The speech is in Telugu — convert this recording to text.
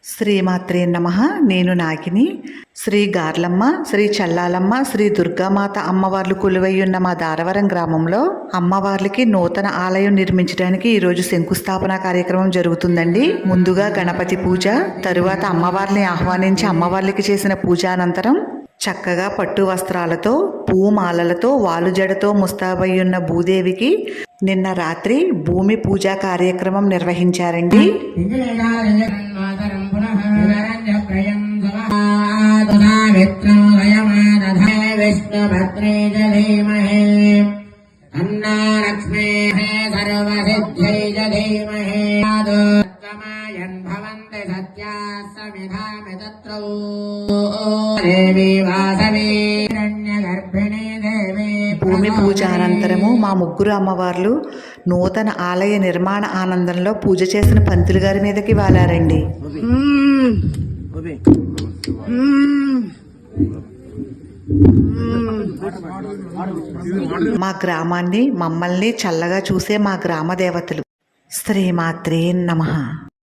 శ్రీమాత్రే నమః. నేను నాగిని. శ్రీ గార్లమ్మ, శ్రీ చల్లాలమ్మ, శ్రీ దుర్గామాత అమ్మవార్లు కొలువయ్యున్న మా దారవరం గ్రామంలో అమ్మవార్లకి నూతన ఆలయం నిర్మించడానికి ఈరోజు శంకుస్థాపన కార్యక్రమం జరుగుతుందండి. ముందుగా గణపతి పూజ, తరువాత అమ్మవారిని ఆహ్వానించి అమ్మవార్లకి చేసిన పూజ అనంతరం చక్కగా పట్టు వస్త్రాలతో, పూమాలలతో, వాలుజడతో ముస్తాబయ్యున్న భూదేవికి నిన్న రాత్రి భూమి పూజా కార్యక్రమం నిర్వహించారండి. భూమి పూజ అనంతరము మా ముగ్గురు అమ్మవార్లు నూతన ఆలయ నిర్మాణ ఆనందంలో పూజ చేసిన పంతులు గారి మీదకి వాలారండి. మా గ్రామాన్ని, మమ్మల్ని చల్లగా చూసే మా గ్రామ దేవతలు. శ్రీమాత్రే నమః.